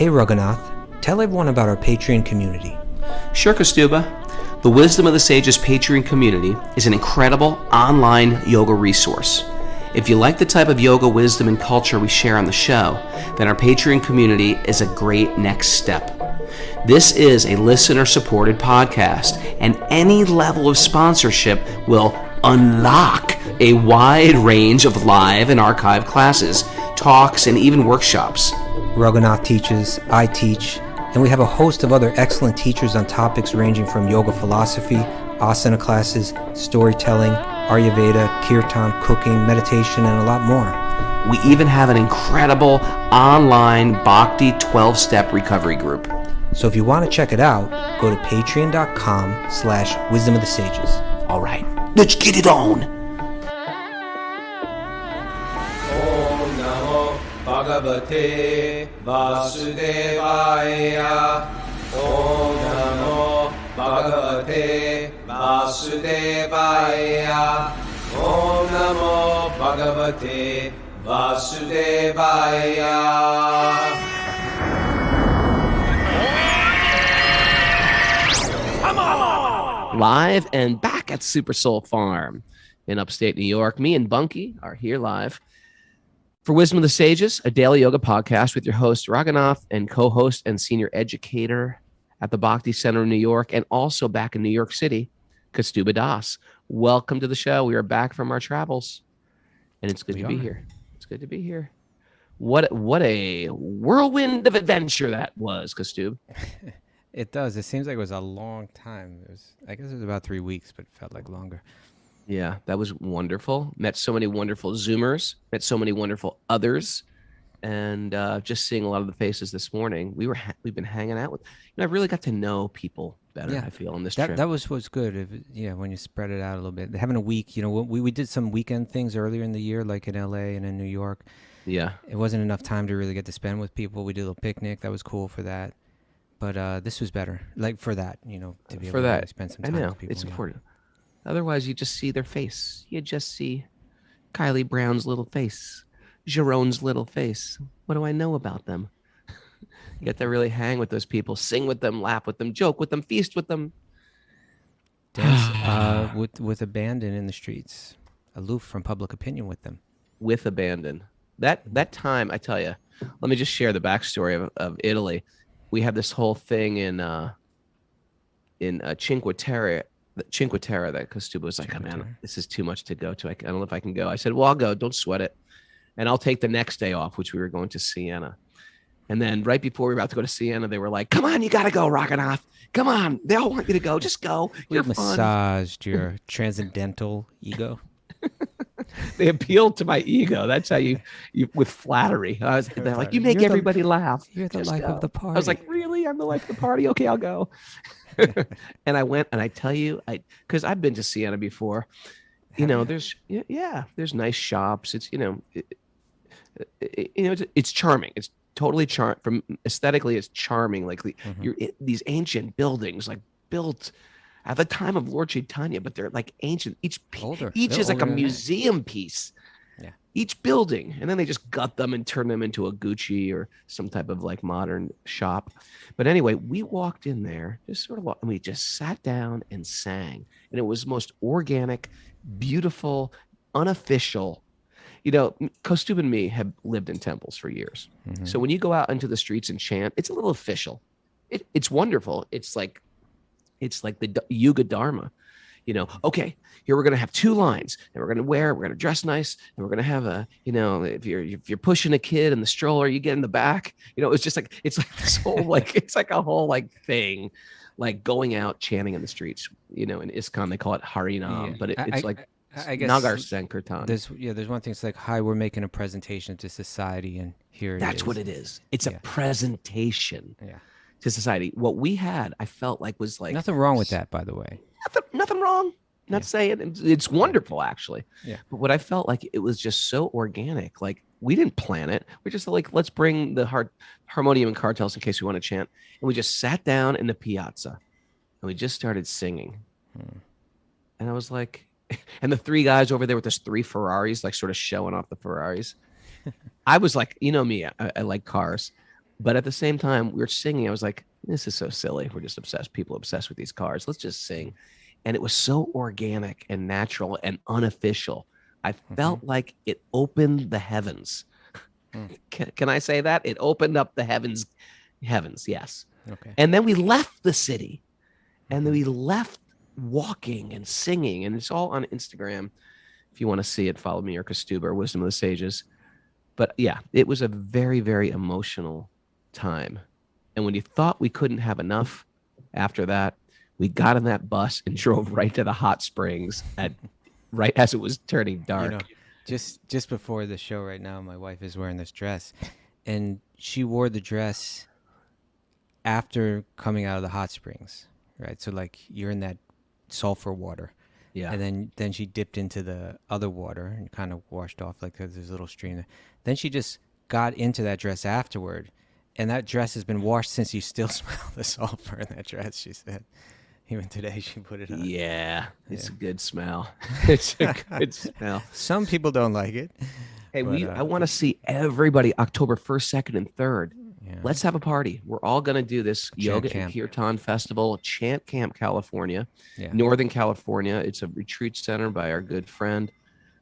Hey Raghunath, tell everyone about our Patreon community. Sure, Kaustubha. The Wisdom of the Sages Patreon community is an incredible online yoga resource. If you like the type of yoga wisdom and culture we share on the show, then our Patreon community is a great next step. This is a listener-supported podcast, and any level of sponsorship will unlock a wide range of live and archived classes, talks, and even workshops. Raghunath teaches, I teach, and we have a host of other excellent teachers on topics ranging from yoga philosophy, asana classes, storytelling, Ayurveda, kirtan, cooking, meditation, and a lot more. We even have an incredible online Bhakti 12-step recovery group. So if you want to check it out, go to patreon.com/wisdom of the sages. All right, let's get it on. Om Namo Bhagavate Vasudevaya. Om Namo Bhagavate Vasudevaya. Om Namo Bhagavate Vasudevaya. Live and back at Super Soul Farm in upstate New York. Me and Bunky are here live for Wisdom of the Sages, a daily yoga podcast with your host, Raghunath, and co-host and senior educator at the Bhakti Center in New York, and also back in New York City, Kaustubha Das. Welcome to the show. We are back from our travels, and it's good to be here. It's good to be here. What a whirlwind of adventure that was, Kaustubha. It does. It seems like it was a long time. I guess it was about 3 weeks, but it felt like longer. Yeah, that was wonderful. Met so many wonderful Zoomers, met so many wonderful others, and just seeing a lot of the faces this morning. We've been hanging out with. I really got to know people better. I feel on this trip. That was what's good. When you spread it out a little bit, having a week. We did some weekend things earlier in the year, like in LA and in New York. Yeah, it wasn't enough time to really get to spend with people. We did a little picnic. That was cool for that. But this was better, like for that, to be able to spend some time with people. It's important. Otherwise, you just see their face. You just see Kylie Brown's little face, Jerome's little face. What do I know about them? You get to really hang with those people, sing with them, laugh with them, joke with them, feast with them. Dance with abandon in the streets, aloof from public opinion with them. With abandon. That time, I tell you, let me just share the backstory of Italy. We have this whole thing in Cinque Terre that Kaustubha was like, oh, man, this is too much to go to. I don't know if I can go. I said, well, I'll go. Don't sweat it. And I'll take the next day off, which we were going to Siena. And then right before we were about to go to Siena, they were like, come on, you got to go, Raghunath. Come on. They all want you to go. Just go. You're massaged your transcendental ego. They appealed to my ego. That's how you with flattery. They're like, you make everybody laugh. You're the life of the party. I was like, really? I'm the life of the party? Okay, I'll go. And I went, and I tell you, because I've been to Siena before. There's nice shops. It's it's charming. It's totally from aesthetically, it's charming. Like these ancient buildings, like built at the time of Lord Chaitanya, but they're like ancient. Each is like a museum piece. Yeah. Each building, and then they just gut them and turn them into a Gucci or some type of like modern shop. But anyway, we walked in there, and we just sat down and sang, and it was the most organic, beautiful, unofficial. Kaustubha and me have lived in temples for years, so when you go out into the streets and chant, it's a little official. It's wonderful. It's like the Yuga Dharma, okay, here we're going to have 2 lines, and we're going to dress nice, and we're going to have if you're pushing a kid in the stroller, you get in the back, it's just like, it's like this whole, it's like a whole thing, like going out chanting in the streets, in ISKCON, they call it Harinam, but it's I guess Nagar Sankirtan. There's one thing. It's like, hi, we're making a presentation to society, and here it is. That's what it is. It's a presentation. Yeah. To society. What we had, I felt like, was like nothing wrong with that, by the way. Nothing wrong. Not saying it's wonderful, actually. Yeah. But what I felt like, it was just so organic. Like, we didn't plan it. We're just like, let's bring the harmonium and cartels in case we want to chant. And we just sat down in the piazza, and we just started singing. And I was like, and the 3 guys over there with those 3 Ferraris, like sort of showing off the Ferraris. I was like, me, I like cars. But at the same time, we were singing. I was like, this is so silly. We're just obsessed. People obsessed with these cars. Let's just sing. And it was so organic and natural and unofficial. I felt like it opened the heavens. Can I say that? It opened up the heavens, yes. Okay. And then we left the city, and then we left walking and singing, and it's all on Instagram. If you want to see it, follow me or Kaustubha or Wisdom of the Sages. But yeah, it was a very, very emotional time. And when you thought we couldn't have enough after that, we got in that bus and drove right to the hot springs right as it was turning dark. You know, just before the show right now, my wife is wearing this dress, and she wore the dress after coming out of the hot springs, right? So like you're in that sulfur water. Yeah. And then she dipped into the other water and kind of washed off, like there's a little stream there. Then she just got into that dress afterward, and that dress has been washed since. You still smell the sulfur in that dress, she said. Even today she put it on. Yeah, it's a good smell. It's a good smell. Some people don't like it. Hey, I want to see everybody October 1st, 2nd, and 3rd. Yeah. Let's have a party. We're all going to do this yoga camp. and kirtan festival, Chant Camp, California, Yeah. Northern California. It's a retreat center by our good friend,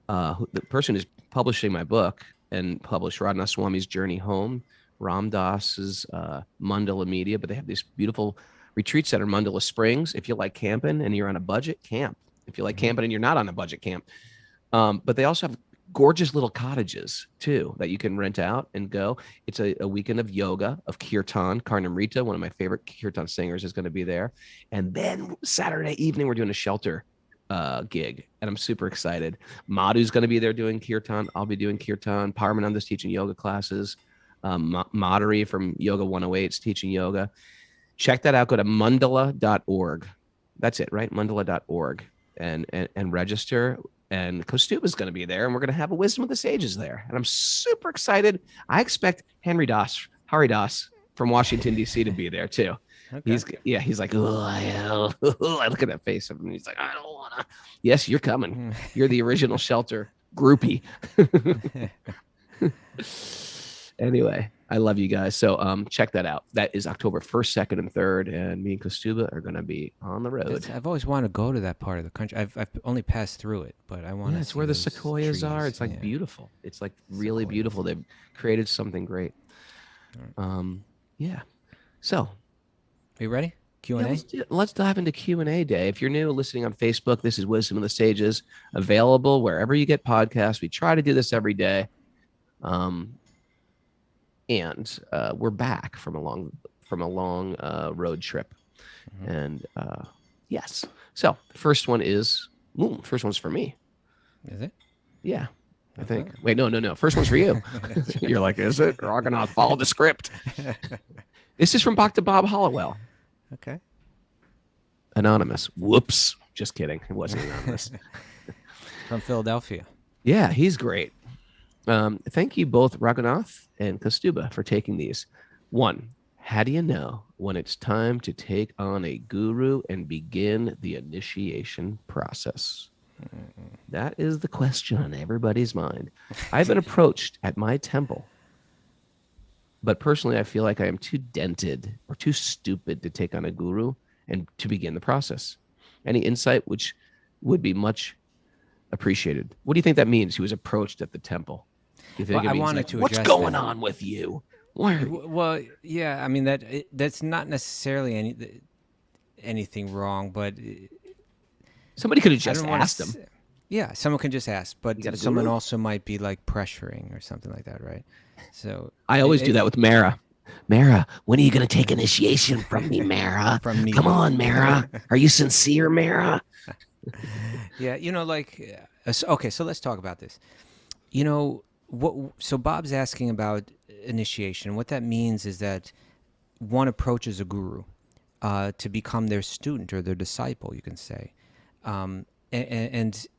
the person who's publishing my book and published Radhanath Swami's Journey Home, Ram Dass's Mandala Media. But they have this beautiful retreat center, Mandala Springs. If you like camping and you're on a budget, camp. If you like camping and you're not on a budget, camp. But they also have gorgeous little cottages too that you can rent out and go. It's a weekend of yoga, of kirtan. Karnamrita, one of my favorite kirtan singers, is going to be there. And then Saturday evening, we're doing a shelter gig, and I'm super excited. Madhu's going to be there doing kirtan. I'll be doing kirtan. Paramananda's teaching yoga classes. Madhuri from Yoga 108 is teaching yoga. Check that out. Go to mandala.org. That's it, right? Mandala.org and register. And Kaustubha is going to be there, and we're going to have a Wisdom of the Sages there. And I'm super excited. I expect Hari Das from Washington, D.C. to be there too. Okay. He's like, I look at that face of him. He's like, I don't want to. Yes, you're coming. You're the original shelter groupie. Anyway, I love you guys. So check that out. That is October 1st, 2nd, and 3rd. And me and Kaustubha are going to be on the road. I've always wanted to go to that part of the country. I've only passed through it, but I want to. It's where the sequoias are. It's like beautiful. It's like really beautiful. They've created something great. Yeah. So. Are you ready? Q&A? Yeah, let's dive into Q&A day. If you're new listening on Facebook, this is Wisdom of the Sages, available wherever you get podcasts. We try to do this every day. And we're back from a long road trip. And yes. So first one's for me. Is it? Yeah. I think. Wait, no. First one's for you. You're like, is it? Raghunath, follow the script. This is from Dr. Bob Hollowell. Okay. Anonymous. Whoops. Just kidding. It wasn't anonymous. From Philadelphia. Yeah, he's great. Thank you both, Raghunath and Kaustubha, for taking these. 1, how do you know when it's time to take on a guru and begin the initiation process? That is the question on everybody's mind. I've been approached at my temple, but personally, I feel like I am too dented or too stupid to take on a guru and to begin the process. Any insight which would be much appreciated. What do you think that means? He was approached at the temple. You think I wanted to what's going on with you? Well, yeah, I mean that's not necessarily anything wrong, but somebody could have just asked him. Yeah, someone can just ask, but someone also might be like pressuring or something like that, right? So I always do that with Mara. Mara, when are you going to take initiation from me, Mara? From me. Come on, Mara. Are you sincere, Mara? Yeah, okay, so let's talk about this. So Bob's asking about initiation. What that means is that one approaches a guru to become their student or their disciple, you can say. And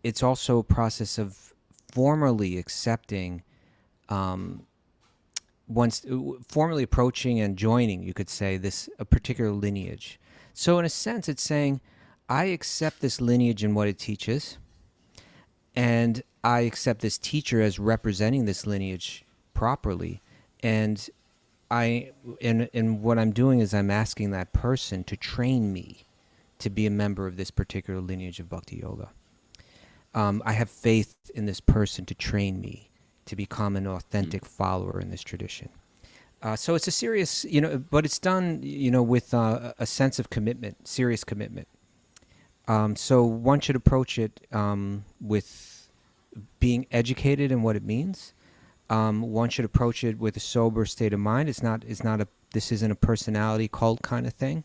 it's also a process of formally accepting, formally approaching and joining, you could say, a particular lineage. So in a sense, it's saying, I accept this lineage and what it teaches, and I accept this teacher as representing this lineage properly, and and what I'm doing is I'm asking that person to train me to be a member of this particular lineage of Bhakti Yoga. I have faith in this person to train me to become an authentic follower in this tradition. So it's a serious, but it's done, with a sense of commitment, serious commitment. So one should approach it with being educated in what it means. One should approach it with a sober state of mind. This isn't a personality cult kind of thing.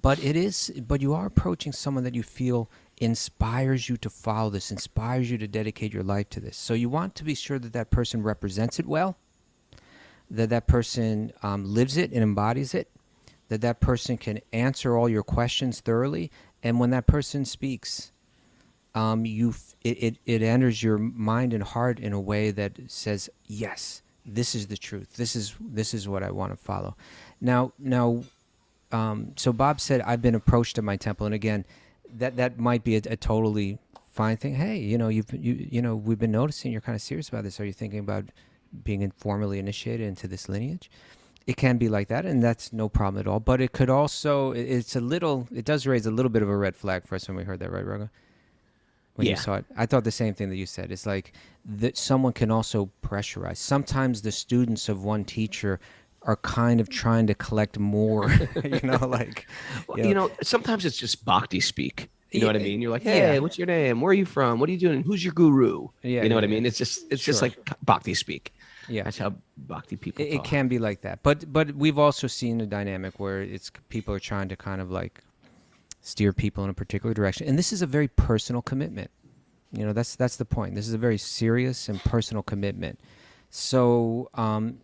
But you are approaching someone that you feel inspires you to follow this, inspires you to dedicate your life to this. So you want to be sure that that person represents it well, that that person lives it and embodies it, that that person can answer all your questions thoroughly. And when that person speaks, it enters your mind and heart in a way that says, yes, this is the truth. This is what I want to follow. Now, so Bob said, I've been approached at my temple, and again, that might be a totally fine thing. Hey, we've been noticing you're kind of serious about this. Are you thinking about being formally initiated into this lineage? It can be like that, and that's no problem at all. But it could also, it does raise a little bit of a red flag for us when we heard that, right, Raghu? When you saw it, I thought the same thing that you said. It's like that someone can also pressurize. Sometimes the students of one teacher are kind of trying to collect more, sometimes it's just bhakti speak. You know what I mean? You're like, hey, what's your name? Where are you from? What are you doing? Who's your guru? Yeah, you know what I mean? It's just like bhakti speak. Yeah, that's how bhakti people talk. It can be like that, but we've also seen a dynamic where people are trying to kind of like steer people in a particular direction, and this is a very personal commitment. That's the point. This is a very serious and personal commitment. So I'm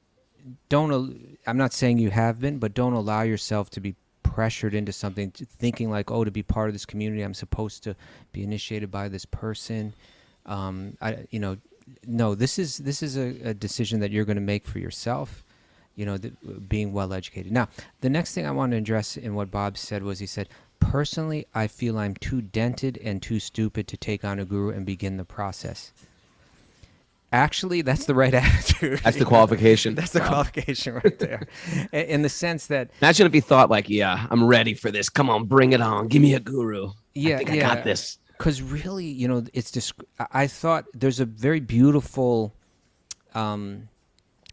not saying you have been, but don't allow yourself to be pressured into something, thinking like, to be part of this community, I'm supposed to be initiated by this person. No, this is a decision that you're going to make for yourself, being well educated. Now, the next thing I want to address in what Bob said was, he said, personally, I feel I'm too dented and too stupid to take on a guru and begin the process. Actually, that's the right attitude. That's the qualification. That's the qualification right there. In the sense that... Imagine if he thought like, yeah, I'm ready for this. Come on, bring it on. Give me a guru. Yeah, I got this. Because really, it's just... I thought there's a very beautiful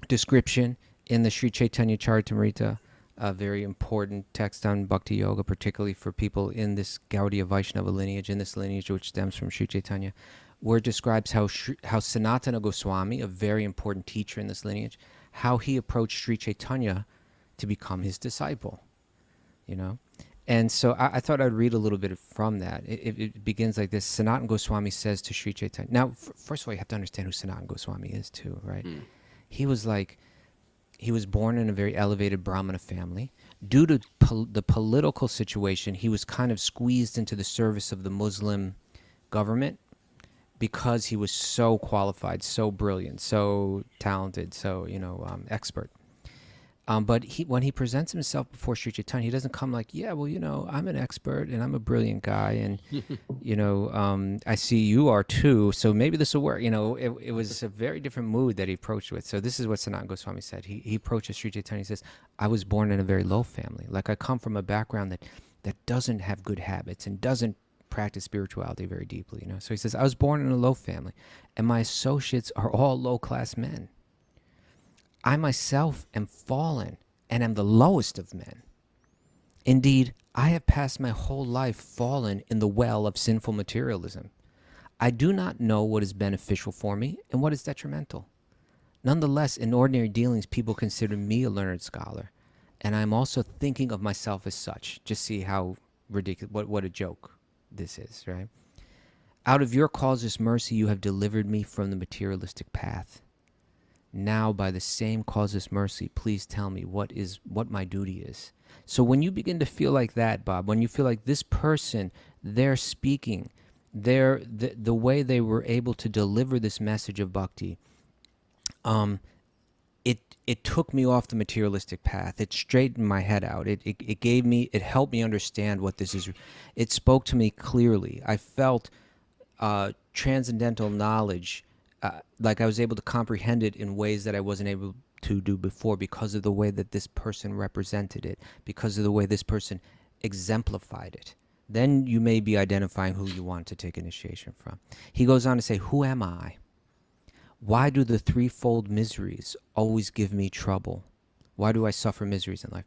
description in the Sri Chaitanya Charitamrita, a very important text on Bhakti Yoga, particularly for people in this Gaudiya Vaishnava lineage, in this lineage which stems from Sri Chaitanya, where it describes how Sanatana Goswami, a very important teacher in this lineage, how he approached Sri Chaitanya to become his disciple, And so I thought I'd read a little bit from that. It begins like this. Sanatana Goswami says to Sri Chaitanya. Now, first of all, you have to understand who Sanatana Goswami is too, right? He was born in a very elevated Brahmana family. Due to the political situation, he was kind of squeezed into the service of the Muslim government, because he was so qualified, so brilliant, so talented, so expert. But when he presents himself before Sri Chaitanya, he doesn't come like, I'm an expert and I'm a brilliant guy, and I see you are too, so maybe this will work. It was a very different mood that he approached with. So this is what Sanatana Goswami said. He approaches Sri Chaitanya. He says, I was born in a very low family. Like, I come from a background that doesn't have good habits and doesn't practice spirituality very deeply, So he says, I was born in a low family, and my associates are all low-class men. I myself am fallen and am the lowest of men. Indeed, I have passed my whole life fallen in the well of sinful materialism. I do not know what is beneficial for me and what is detrimental. Nonetheless, in ordinary dealings, people consider me a learned scholar, and I am also thinking of myself as such. Just see how ridiculous, what a joke this is, right? Out of your causeless mercy, you have delivered me from the materialistic path. Now, by the same causeless mercy, please tell me what my duty is. So when you begin to feel like that, Bob, when you feel like this person, they're speaking, the way they were able to deliver this message of bhakti, it took me off the materialistic path. It straightened my head out. It helped me understand what this is. It spoke to me clearly. I felt transcendental knowledge, like I was able to comprehend it in ways that I wasn't able to do before because of the way that this person represented it, because of the way this person exemplified it. Then you may be identifying who you want to take initiation from. He goes on to say, who am I? Why do the threefold miseries always give me trouble? Why do I suffer miseries in life?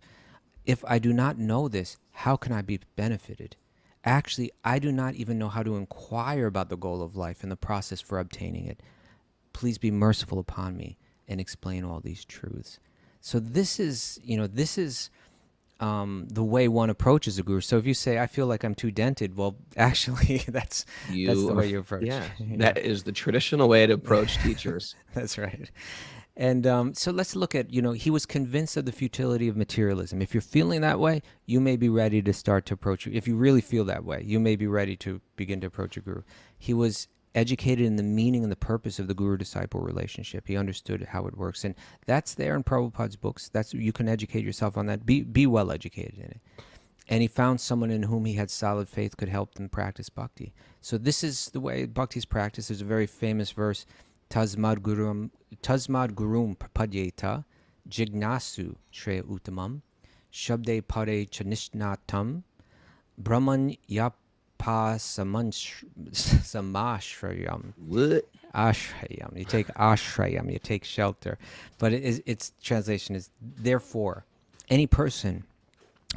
If I do not know this, how can I be benefited? Actually, I do not even know how to inquire about the goal of life and the process for obtaining it. Please be merciful upon me and explain all these truths. So this is, the way one approaches a guru. So if you say, I feel like I'm too dented, well, actually, that's the way you approach. Yeah, that is the traditional way to approach teachers. That's right. And so let's look at, he was convinced of the futility of materialism. If you're feeling that way, you may be ready to start to approach. If you really feel that way, you may be ready to begin to approach a guru. He was educated in the meaning and the purpose of the guru-disciple relationship. He understood how it works. And that's there in Prabhupada's books. You can educate yourself on that. Be well educated in it. And he found someone in whom he had solid faith could help them practice bhakti. So this is the way bhakti is practiced. There's a very famous verse, Tasmad gurum prapadyeta jignasu shreya uttamam shabde pare chanishnatam brahman yapa samashrayam. What? Ashrayam. You take ashrayam, you take shelter. But its translation is, therefore, any person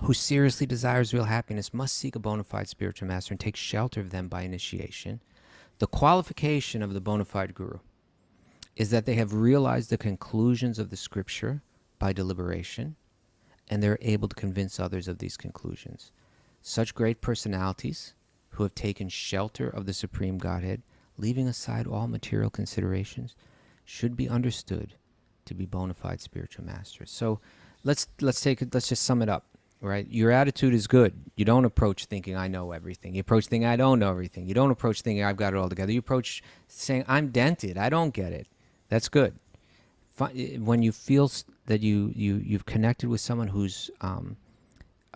who seriously desires real happiness must seek a bona fide spiritual master and take shelter of them by initiation. The qualification of the bona fide guru is that they have realized the conclusions of the scripture by deliberation, and they're able to convince others of these conclusions. Such great personalities who have taken shelter of the Supreme Godhead, leaving aside all material considerations, should be understood to be bona fide spiritual masters. So let's just sum it up, right? Your attitude is good. You don't approach thinking I know everything. You approach thinking I don't know everything. You don't approach thinking I've got it all together. You approach saying I'm dented. I don't get it. That's good. When you feel that you've connected with someone who's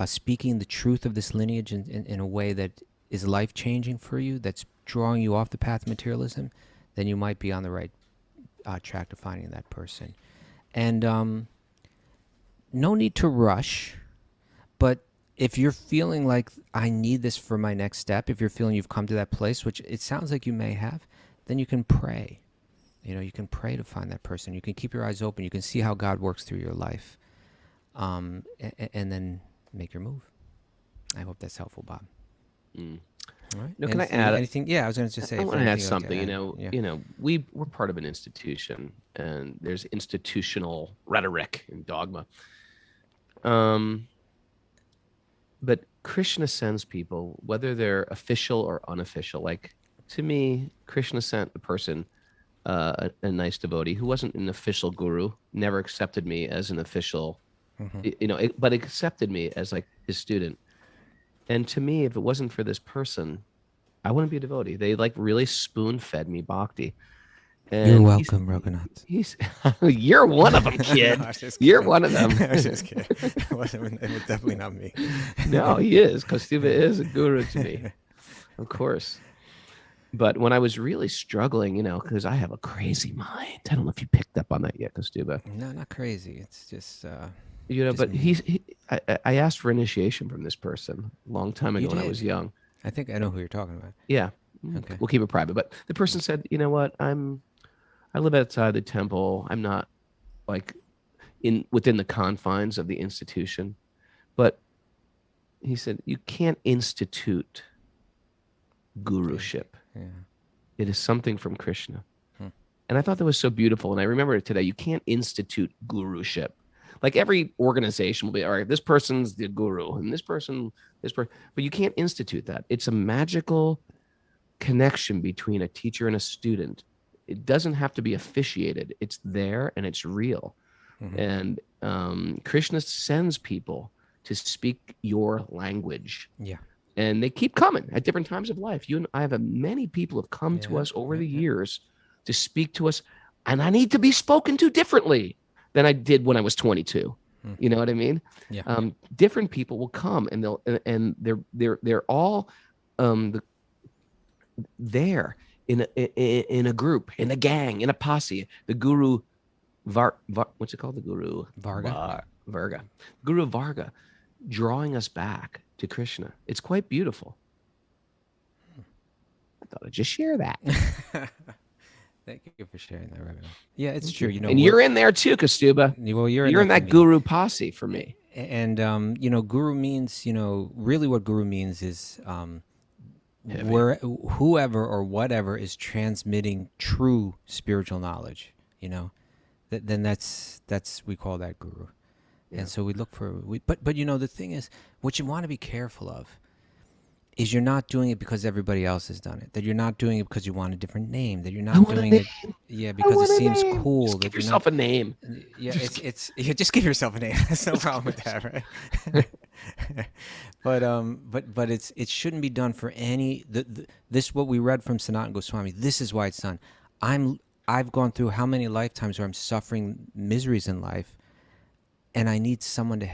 speaking the truth of this lineage in a way that is life-changing for you, that's drawing you off the path of materialism, then you might be on the right track to finding that person. And no need to rush, but if you're feeling like I need this for my next step, if you're feeling you've come to that place, which it sounds like you may have, then you can pray. You can pray to find that person. You can keep your eyes open. You can see how God works through your life, and then make your move. I hope that's helpful, Bob. Mm. All right. No, can I add anything? Yeah, I was going to just say. I want to add something. Yeah. We're part of an institution, and there's institutional rhetoric and dogma. But Krishna sends people, whether they're official or unofficial. Like, to me, Krishna sent a person, a nice devotee who wasn't an official guru, never accepted me as an official, but accepted me as like his student. And to me, if it wasn't for this person, I wouldn't be a devotee. They like really spoon-fed me bhakti. And you're welcome, Raghunath. You're one of them, kid. No, you're one of them. I was just kidding. It was definitely not me. No, he is. Kaustubha is a guru to me, of course. But when I was really struggling, because I have a crazy mind. I don't know if you picked up on that yet, Kaustubha. No, not crazy. It's just... but I asked for initiation from this person a long time ago when I was young. I think I know who you're talking about. Yeah. Okay. We'll keep it private. But the person said, you know what? I live outside the temple. I'm not like within the confines of the institution. But he said, you can't institute guruship. Yeah. It is something from Krishna. And I thought that was so beautiful. And I remember it today. You can't institute guruship. Like every organization will be, all right, this person's the guru and this person, but you can't institute that. It's a magical connection between a teacher and a student. It doesn't have to be officiated. It's there and it's real. And Krishna sends people to speak your language. Yeah. And they keep coming at different times of life. You and I have many people have come to us over the years to speak to us, and I need to be spoken to differently than I did when I was 22. You know what I mean? Yeah. Different people will come, and they're all there in a group, in a gang, in a posse. The guru what's it called? The Guru Varga. Varga. Guru Varga, drawing us back to Krishna. It's quite beautiful. I thought I'd just share that. Thank you for sharing that, Raghunath. Yeah, it's true. And you're in there too, Kaustubha. Well, you're in that guru posse for me. And guru means, really what guru means is whoever or whatever is transmitting true spiritual knowledge. Then that's we call that guru. Yeah. And so we look for but the thing is, what you want to be careful of is you're not doing it because everybody else has done it. That you're not doing it because you want a different name. That you're not doing it, because it seems cool. Just give yourself a name. Yeah, it's just give yourself a name. There's no problem with that, right? but it shouldn't be done for any. This what we read from Sanatana Goswami. This is why it's done. I've gone through how many lifetimes where I'm suffering miseries in life, and I need someone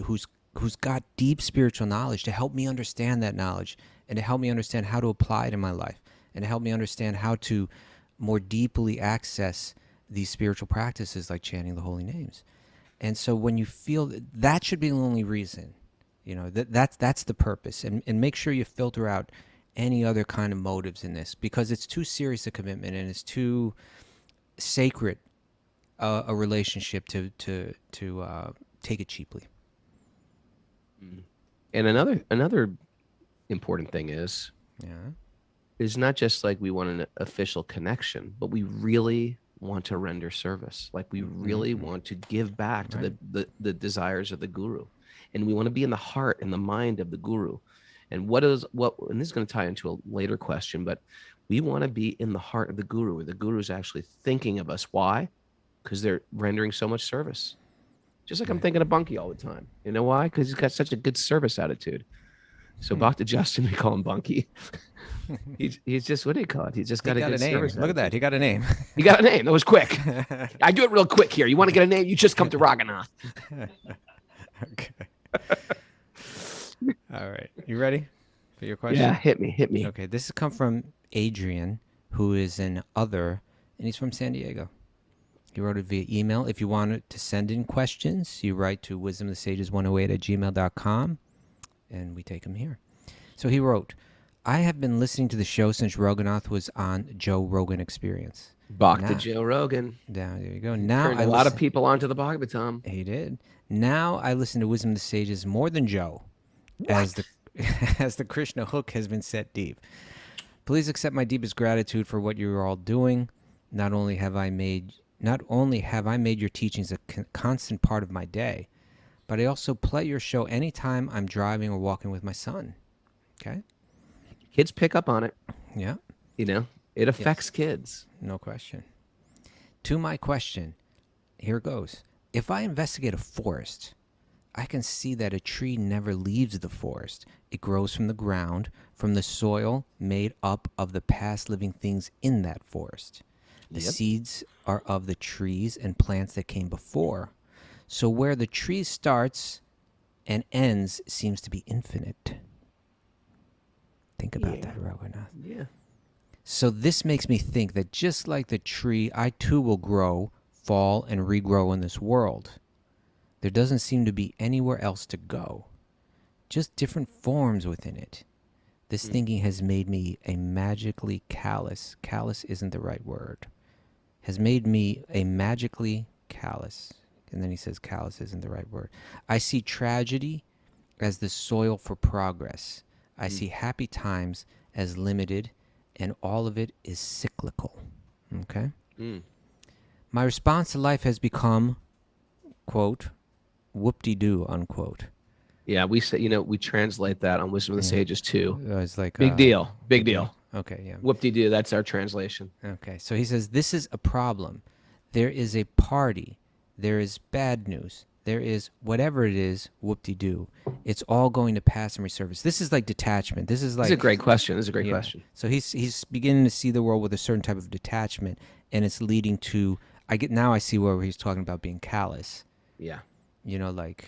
who's got deep spiritual knowledge to help me understand that knowledge and to help me understand how to apply it in my life and to help me understand how to more deeply access these spiritual practices like chanting the holy names. And so when you feel that should be the only reason, that's the purpose. And make sure you filter out any other kind of motives in this, because it's too serious a commitment and it's too sacred a relationship to take it cheaply. And another important thing is not just like we want an official connection, but we really want to render service. Like we really want to give back to the desires of the guru, and we want to be in the heart and the mind of the guru. And and this is going to tie into a later question, but we want to be in the heart of the guru, where the guru is actually thinking of us. Why? Because they're rendering so much service. Just like I'm thinking of Bunky all the time. You know why? Because he's got such a good service attitude. So back to Justin, we call him Bunky. he's just, what do you call it? He's just got a good name. service Look at that. He got a name. He got a name. That was quick. I do it real quick here. You want to get a name? You just come to Raghunath. Okay. All right. You ready for your question? Yeah, hit me. Okay. This has come from Adrian, who is an other, and he's from San Diego. He wrote it via email. If you wanted to send in questions, you write to wisdomofthesages108@gmail.com, and we take them here. So he wrote, I have been listening to the show since Raghunath was on Joe Rogan Experience. Bhakti Joe Rogan. There you go. Now turned a lot of people onto the Bhagavatam. He did. Now I listen to Wisdom of the Sages more than Joe, as the Krishna hook has been set deep. Please accept my deepest gratitude for what you are all doing. Not only have I made your teachings a constant part of my day, but I also play your show anytime I'm driving or walking with my son. Okay? Kids pick up on it. Yeah. It affects kids. No question. To my question, here goes. If I investigate a forest, I can see that a tree never leaves the forest. It grows from the ground, from the soil made up of the past living things in that forest. The seeds are of the trees and plants that came before. So where the tree starts and ends seems to be infinite. Think about that, Raghunath. Yeah. So this makes me think that just like the tree, I too will grow, fall, and regrow in this world. There doesn't seem to be anywhere else to go. Just different forms within it. This thinking has made me a magically callous. Callous isn't the right word. Has made me a magically callous. And then he says callous isn't the right word. I see tragedy as the soil for progress. I see happy times as limited, and all of it is cyclical. Okay? My response to life has become, quote, whoop-de-doo, unquote. Yeah, we say, we translate that on Wisdom of the Sages too. It's like big deal. Okay, yeah. Whoop-de-doo, that's our translation. Okay, so he says, this is a problem. There is a party. There is bad news. There is whatever it is, whoop-de-doo. It's all going to pass and resurface. This is like detachment. This is a great question. This is a great question. So he's beginning to see the world with a certain type of detachment, and it's leading to, I see where he's talking about being callous. Yeah. Like...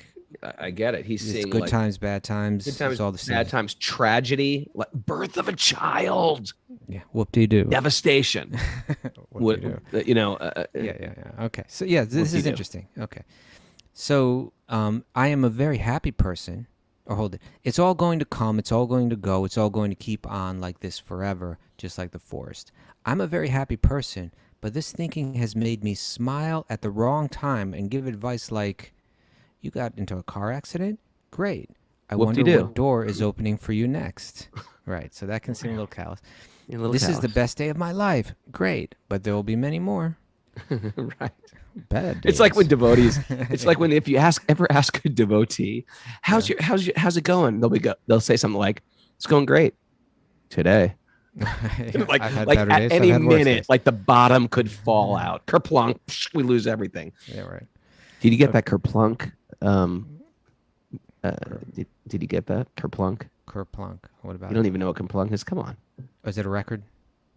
I get it. He's seeing good times, bad times. Good times, it's all the same. bad times, tragedy, like birth of a child. Yeah, whoop-de-doo. Devastation. what do? you know. Yeah. Okay. So yeah, this is do? interesting. Okay. So I am a very happy person. Or hold it. It's all going to come. It's all going to go. It's all going to keep on like this forever, just like the forest. I'm a very happy person, but this thinking has made me smile at the wrong time and give advice like, "You got into a car accident? Great. I wonder Whoop-de-doo. what door is opening for you next." Right. So that can seem a little callous. You're a little This is the callous. best day of my life. Great, but there will be many more. Right. Bad days. It's like when devotees. It's like when if you ever ask a devotee, how's it going? They'll say something like, "It's going great today." like I've had like better at days, any I've had worse minute, days. like the bottom could fall out. Kerplunk, we lose everything. Yeah, right. Did you get that kerplunk? Did you get that kerplunk? Kerplunk. What about You don't even know what kerplunk is. Come on. Oh, is it a record?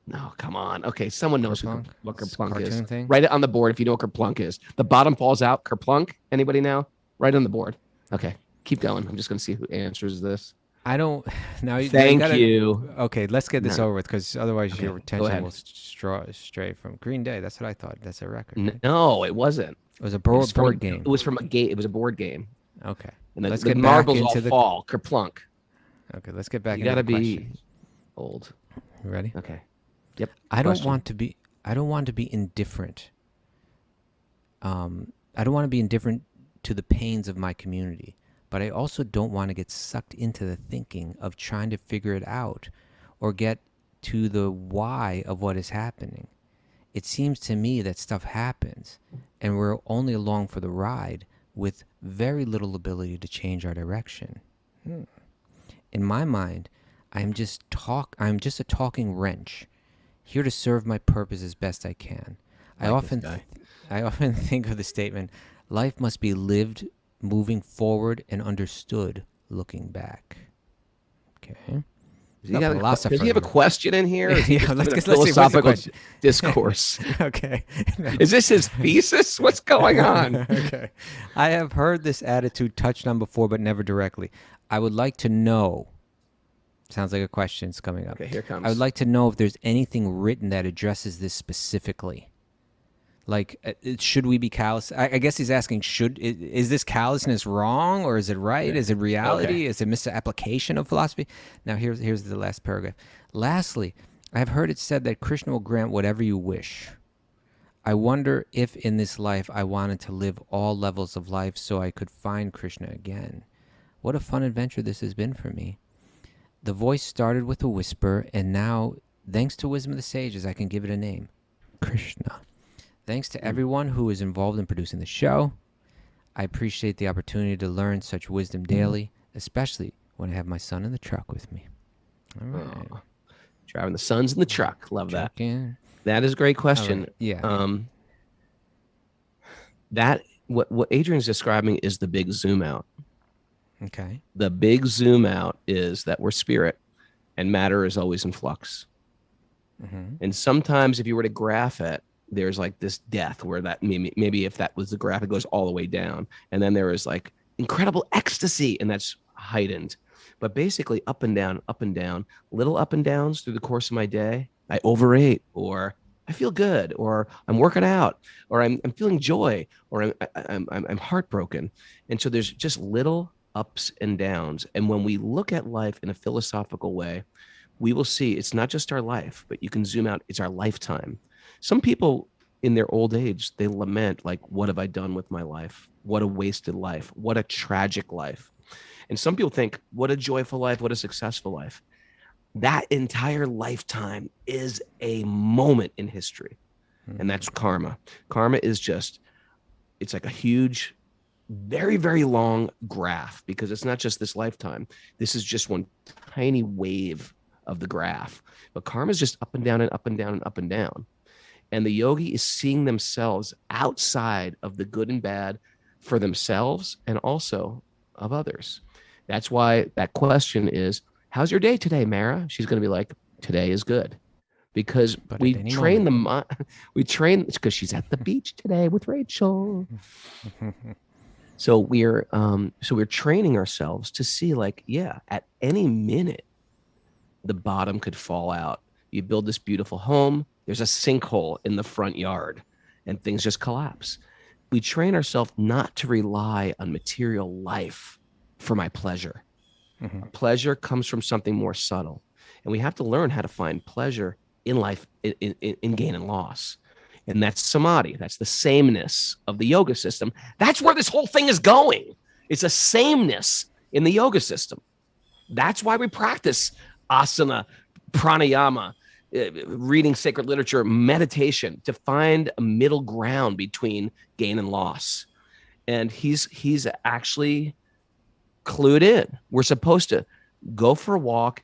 No, come on. Okay, someone knows Kerplunk? what It's a kerplunk is. cartoon thing? Write it on the board if you know what kerplunk is. The bottom falls out. Kerplunk. Anybody now? Write it on the board. Okay, keep going. I'm just going to see who answers this. I don't. Now you. Thank gotta, you. Okay, let's get this No. over with because otherwise Okay, your go attention ahead. will stray from Green Day. That's what I thought. That's a record. Right? No, it wasn't. It was a It was from board game. It was from a game. It was a board game. Okay. And Let's the get back marbles into all the. fall. Kerplunk. Okay, let's get back You into gotta the be questions. old. You ready? Okay. Yep. I don't Question. want to be. I don't want to be indifferent. I don't want to be indifferent to the pains of my community, but I also don't want to get sucked into the thinking of trying to figure it out or get to the why of what is happening. It seems to me that stuff happens and we're only along for the ride with very little ability to change our direction. In my mind, I'm just a talking wrench, here to serve my purpose as best I can. I often think of the statement, life must be lived moving forward and understood looking back. Okay. Does he have a question in here? Is he Yeah, just let's doing a see, what's the philosophical question? discourse. Okay. Is this his thesis? What's going on? Okay. I have heard this attitude touched on before, but never directly. I would like to know. Sounds like a question's coming up. Okay, here it comes. I would like to know if there's anything written that addresses this specifically. Like, should we be callous? I guess he's asking, is this callousness wrong or is it right? Is it reality? Okay. Is it misapplication of philosophy? Now, here's the last paragraph. Lastly, I have heard it said that Krishna will grant whatever you wish. I wonder if in this life I wanted to live all levels of life so I could find Krishna again. What a fun adventure this has been for me. The voice started with a whisper, and now, thanks to wisdom of the sages, I can give it a name. Krishna. Thanks to everyone who is involved in producing the show. I appreciate the opportunity to learn such wisdom daily, especially when I have my son in the truck with me. All right. Oh, driving the sons in the truck. Love that. Trucking. That is a great question. Right. Yeah. That what Adrian's describing is the big zoom out. Okay. The big zoom out is that we're spirit and matter is always in flux. Mm-hmm. And sometimes if you were to graph it, there's like this death where that maybe if that was the graph, it goes all the way down. And then there is like incredible ecstasy and that's heightened. But basically up and down, little up and downs through the course of my day. I overate, or I feel good, or I'm working out, or I'm feeling joy, or I'm heartbroken. And so there's just little ups and downs. And when we look at life in a philosophical way, we will see it's not just our life, but you can zoom out. It's our lifetime. Some people in their old age, they lament like, what have I done with my life? What a wasted life. What a tragic life. And some people think, what a joyful life. What a successful life. That entire lifetime is a moment in history. And that's karma. Karma is just, it's like a huge, very, very long graph because it's not just this lifetime. This is just one tiny wave of the graph. But karma is just up and down and up and down and up and down. And the yogi is seeing themselves outside of the good and bad for themselves and also of others. That's why that question is, how's your day today, Mara? She's going to be like, today is good. Because we train the mind. We train because she's at the beach today with Rachel. So we're training ourselves to see like, yeah, at any minute, the bottom could fall out. You build this beautiful home. there's a sinkhole in the front yard and things just collapse. We train ourselves not to rely on material life for my pleasure. Pleasure comes from something more subtle. And we have to learn how to find pleasure in life, in gain and loss. And that's samadhi. That's the sameness of the yoga system. That's where this whole thing is going. It's a sameness in the yoga system. That's why we practice asana, pranayama, reading sacred literature, meditation, to find a middle ground between gain and loss. And he's actually clued in. We're supposed to go for a walk,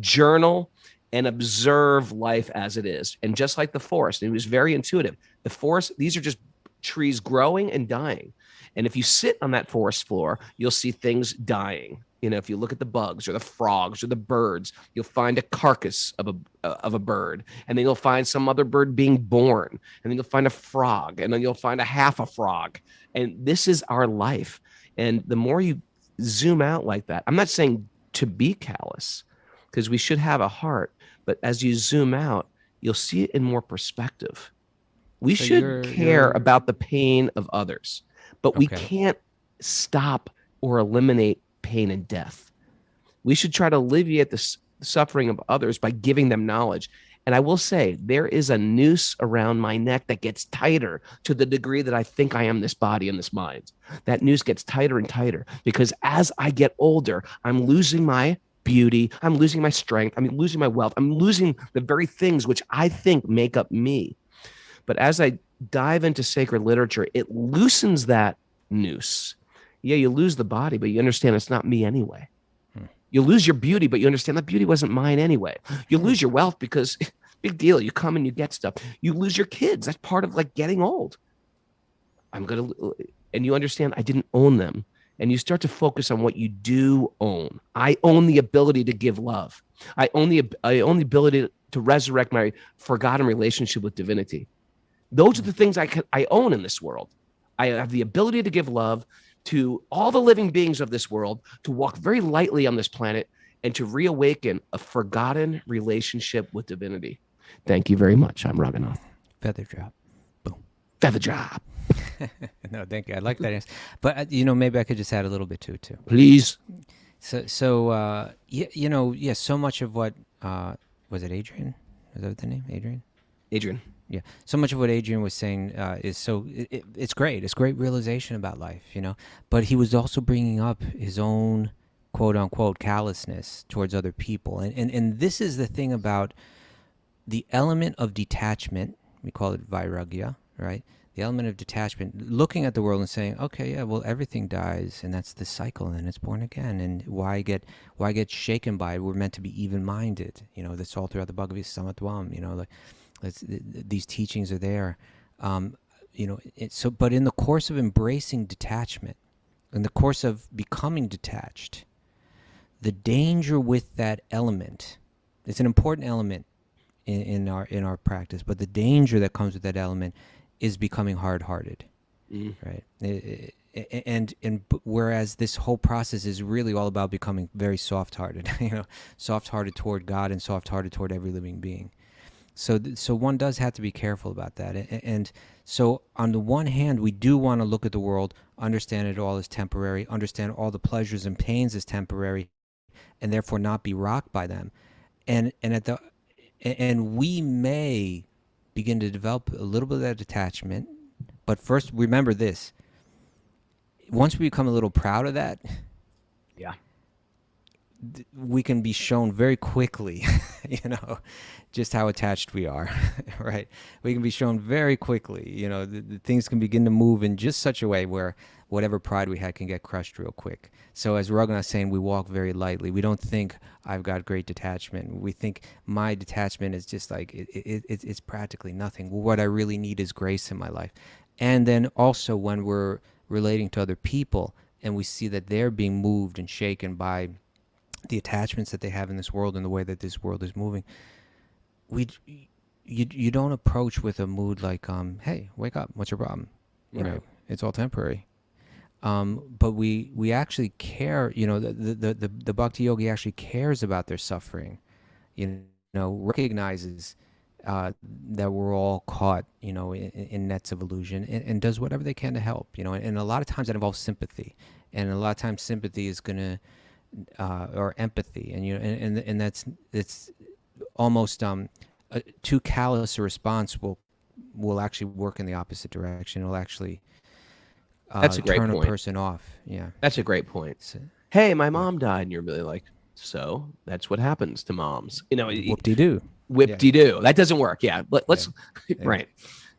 journal, and observe life as it is. And just like the forest, it was very intuitive. The forest, these are just trees growing and dying. And if you sit on that forest floor, you'll see things dying. You know, if you look at the bugs or the frogs or the birds, you'll find a carcass of a bird, and then you'll find some other bird being born, and then you'll find a frog, and then you'll find a half a frog. And this is our life. And the more you zoom out like that, I'm not saying to be callous, because we should have a heart, but as you zoom out, you'll see it in more perspective. We should care about the pain of others, but we can't stop or eliminate pain and death. We should try to alleviate the suffering of others by giving them knowledge. And I will say, there is a noose around my neck that gets tighter to the degree that I think I am this body and this mind. That noose gets tighter and tighter because as I get older, I'm losing my beauty, I'm losing my strength, I'm losing my wealth, I'm losing the very things which I think make up me. But as I dive into sacred literature, it loosens that noose. Yeah, you lose the body, but you understand it's not me anyway. You lose your beauty, but you understand that beauty wasn't mine anyway. You lose your wealth because, big deal, you come and you get stuff. You lose your kids. That's part of like getting old. And you understand I didn't own them. And you start to focus on what you do own. I own the ability to give love. I own the ability to resurrect my forgotten relationship with divinity. Those are the things I own in this world. I have the ability to give love to all the living beings of this world, to walk very lightly on this planet, and to reawaken a forgotten relationship with divinity. Thank you very much. I'm Raghunath. Feather drop. Boom. Feather drop. No, thank you. I like that answer. But, maybe I could just add a little bit to it, too. Please. So so much of what, was it Adrian? Is that the name? Adrian? Yeah. So much of what Adrian was saying it's great. It's great realization about life, But he was also bringing up his own quote unquote callousness towards other people. And this is the thing about the element of detachment. We call it vairagya, right? The element of detachment, looking at the world and saying, okay, yeah, well, everything dies, and that's the cycle, and it's born again. And why get shaken by it? We're meant to be even-minded. That's all throughout the Bhagavad Gita, Samatvam, these teachings are there. But in the course of embracing detachment, in the course of becoming detached, the danger with that element, it's an important element in our practice, but the danger that comes with that element is becoming hard-hearted, right? And whereas this whole process is really all about becoming very soft-hearted, soft-hearted toward God and soft-hearted toward every living being. So one does have to be careful about that. And so on the one hand, we do want to look at the world, understand it all as temporary, understand all the pleasures and pains as temporary, and therefore not be rocked by them. And we may begin to develop a little bit of that detachment. But first, remember this. Once we become a little proud of that, yeah, we can be shown very quickly, just how attached we are, right? We can be shown very quickly, the things can begin to move in just such a way where whatever pride we had can get crushed real quick. So as Raghunath's saying, we walk very lightly. We don't think I've got great detachment. We think my detachment is just like, it's practically nothing. What I really need is grace in my life. And then also when we're relating to other people and we see that they're being moved and shaken by the attachments that they have in this world and the way that this world is moving, you don't approach with a mood like, hey, wake up, what's your problem? Right. It's all temporary. But we actually care, the Bhakti-yogi actually cares about their suffering, recognizes that we're all caught, in nets of illusion, and does whatever they can to help, and a lot of times that involves sympathy, and a lot of times sympathy is gonna, or empathy, and it's almost too callous a response will actually work in the opposite direction. It'll actually That's a great turn point. a person off. Yeah, That's a great point. so, Hey, my mom died, and you're really like, so that's what happens to moms. whoop-de-doo. Whip-de-doo. That doesn't work. Yeah, let's Yeah. right.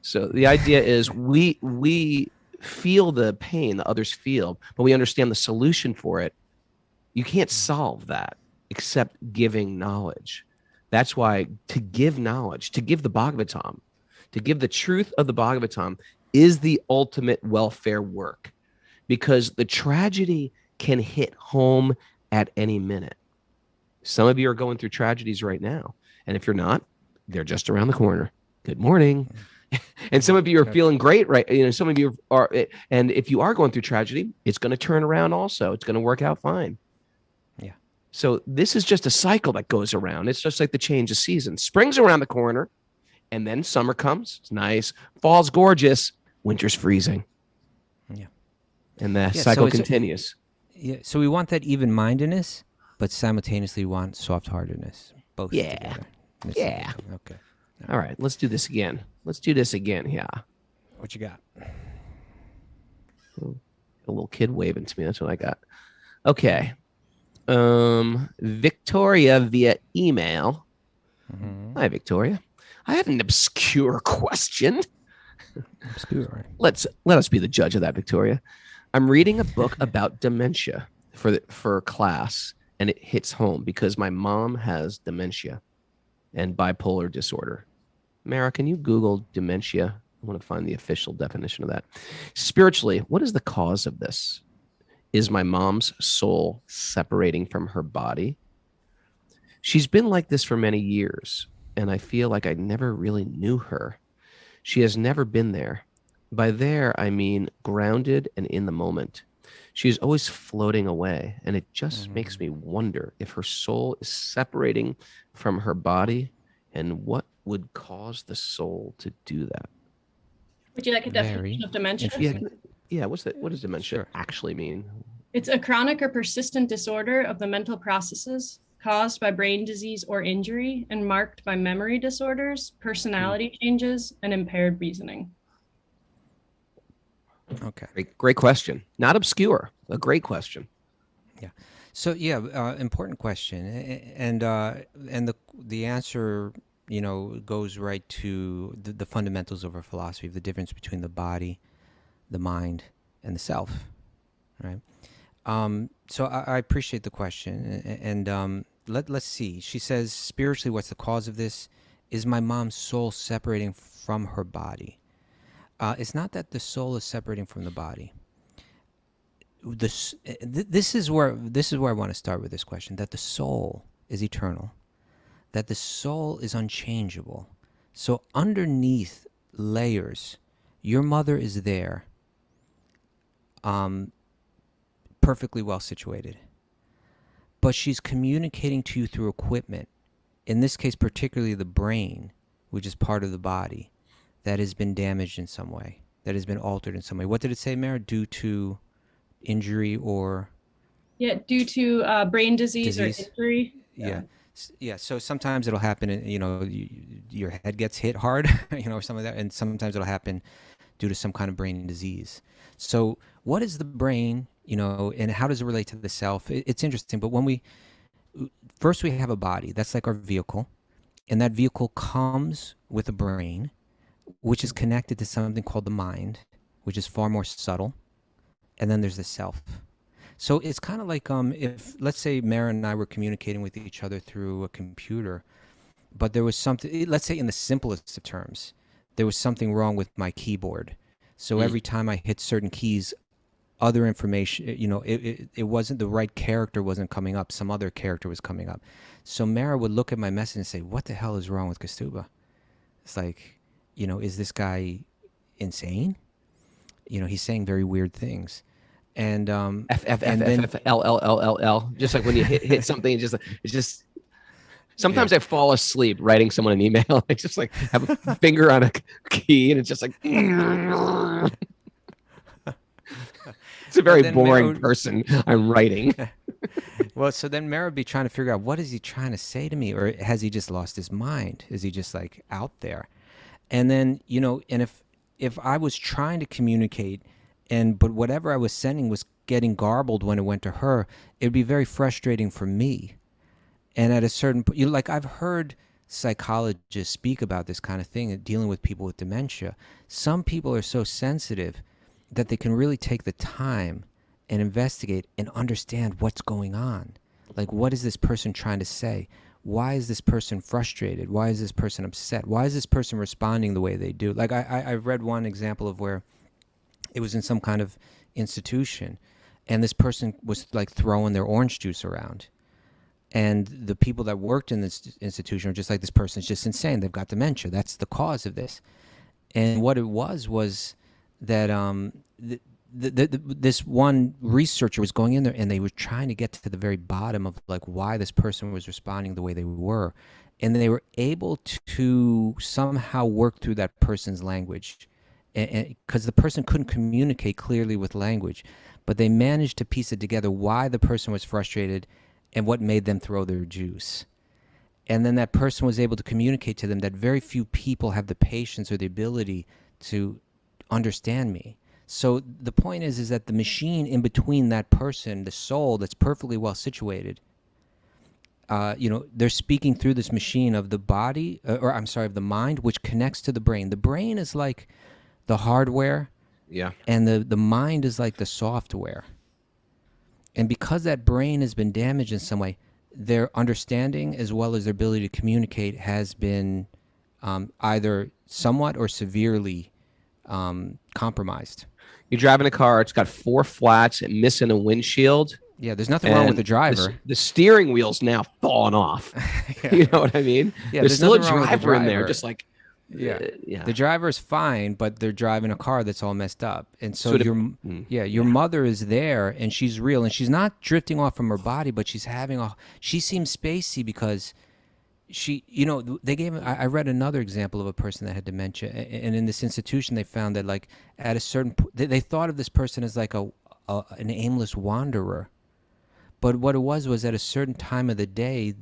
So the idea is we feel the pain that others feel, but we understand the solution for it. You can't solve that except giving knowledge. That's why to give knowledge, to give the Bhagavatam, to give the truth of the Bhagavatam is the ultimate welfare work, because the tragedy can hit home at any minute. Some of you are going through tragedies right now. And if you're not, they're just around the corner. Good morning. And some of you are feeling great, right? Some of you are, and if you are going through tragedy, it's going to turn around also. It's going to work out fine. Yeah. So this is just a cycle that goes around. It's just like the change of season. Spring's around the corner, and then summer comes. It's nice. Fall's gorgeous. Winter's freezing. Yeah. And the cycle continues. Yeah. So we want that even-mindedness, but simultaneously we want soft-heartedness. Both together. Yeah. Okay. All right. Let's do this again. Yeah. What you got? A little kid waving to me. That's what I got. Okay. Victoria via email. Mm-hmm. Hi, Victoria. I had an obscure question. Obscure. Let us be the judge of that, Victoria. I'm reading a book about dementia for class, and it hits home because my mom has dementia and bipolar disorder. Mara, can you Google dementia? I want to find the official definition of that. Spiritually, what is the cause of this? Is my mom's soul separating from her body? She's been like this for many years, and I feel like I never really knew her. She has never been there. By there, I mean grounded and in the moment. She's always floating away, and it just makes me wonder if her soul is separating from her body, and what would cause the soul to do that. Would you like a definition of dementia? Yeah. What does dementia actually mean? It's a chronic or persistent disorder of the mental processes caused by brain disease or injury and marked by memory disorders, personality changes, and impaired reasoning. Okay. Great question. Not obscure. A great question. Yeah. So important question, and the answer, goes right to the fundamentals of our philosophy, of the difference between the body, the mind, and the self, right? So I appreciate the question, and let's see. She says, spiritually, what's the cause of this? Is my mom's soul separating from her body? It's not that the soul is separating from the body. This is where I want to start with this question: that the soul is eternal, that the soul is unchangeable. So underneath layers, your mother is there, perfectly well situated, but she's communicating to you through equipment. In this case, particularly the brain, which is part of the body, that has been damaged in some way, that has been altered in some way. What did it say, Mara? Due to injury or? Yeah, due to brain disease or injury. Yeah. So sometimes it'll happen, your head gets hit hard, or some of that, and sometimes it'll happen due to some kind of brain disease. So what is the brain, and how does it relate to the self? It's interesting, but when we have a body, that's like our vehicle, and that vehicle comes with a brain, which is connected to something called the mind, which is far more subtle. And then there's the self. So it's kind of like if, let's say, Mara and I were communicating with each other through a computer, but there was something, let's say in the simplest of terms, there was something wrong with my keyboard. So every time I hit certain keys, other information, it wasn't, the right character wasn't coming up. Some other character was coming up. So Mara would look at my message and say, what the hell is wrong with Kaustubha? It's like, is this guy insane? He's saying very weird things. And F L L L L L. Just like when you hit something, it's just Sometimes I fall asleep writing someone an email. I just like have a finger on a key, and it's just like. It's a very boring person I'm writing. Well, so then Mara would be trying to figure out, what is he trying to say to me? Or has he just lost his mind? Is he just like out there? And then, and if I was trying to communicate but whatever I was sending was getting garbled when it went to her, it would be very frustrating for me. And at a certain point, like I've heard psychologists speak about this kind of thing, dealing with people with dementia. Some people are so sensitive that they can really take the time and investigate and understand what's going on. Like, what is this person trying to say? Why is this person frustrated? Why is this person upset? Why is this person responding the way they do? Like, I've read one example of where it was in some kind of institution, and this person was like throwing their orange juice around. And the people that worked in this institution are just like, this person's just insane. They've got dementia. That's the cause of this. And what it was that this one researcher was going in there, and they were trying to get to the very bottom of like why this person was responding the way they were, and they were able to somehow work through that person's language, because the person couldn't communicate clearly with language, but they managed to piece it together why the person was frustrated and what made them throw their juice. And then that person was able to communicate to them that very few people have the patience or the ability to understand me. So the point is that the machine in between that person, the soul that's perfectly well situated, they're speaking through this machine of the body, of the mind, which connects to the brain. The brain is like the hardware, and the mind is like the software. And because that brain has been damaged in some way, their understanding as well as their ability to communicate has been either somewhat or severely compromised. You're driving a car, it's got 4 flats and missing a windshield. Yeah, there's nothing wrong with the driver. The steering wheel's now falling off. Yeah. You know what I mean? Yeah, there's still a driver in there, just like The driver's fine, but they're driving a car that's all messed up. And so your mother is there, and she's real, and she's not drifting off from her body, but she seems spacey because she, I read another example of a person that had dementia, and in this institution they found that like at a certain they thought of this person as like an aimless wanderer. But what it was at a certain time of the day,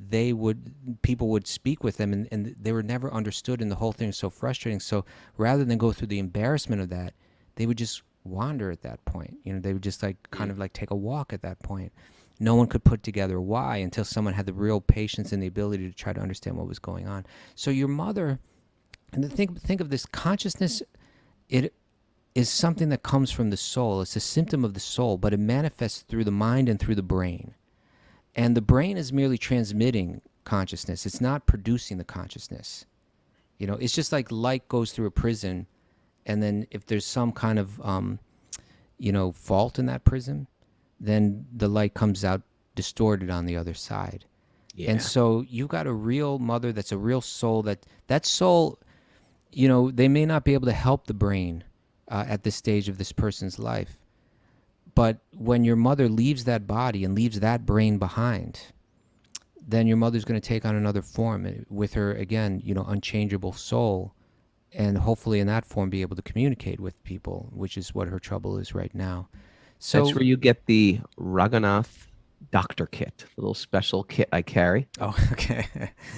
people would speak with them, and they were never understood, and the whole thing was so frustrating. So rather than go through the embarrassment of that, they would just wander at that point. They would just like kind of like take a walk at that point. No one could put together why until someone had the real patience and the ability to try to understand what was going on. So your mother, and think of this consciousness, it is something that comes from the soul. It's a symptom of the soul, but it manifests through the mind and through the brain. And the brain is merely transmitting consciousness. It's not producing the consciousness. It's just like light goes through a prism, and then if there's some kind of, fault in that prism, then the light comes out distorted on the other side. Yeah. And so you got a real mother that's a real soul. That soul, they may not be able to help the brain at this stage of this person's life. But when your mother leaves that body and leaves that brain behind, then your mother's going to take on another form with her, again, unchangeable soul, and hopefully in that form be able to communicate with people, which is what her trouble is right now. So that's where you get the Raghunath doctor kit, the little special kit I carry. Oh, okay.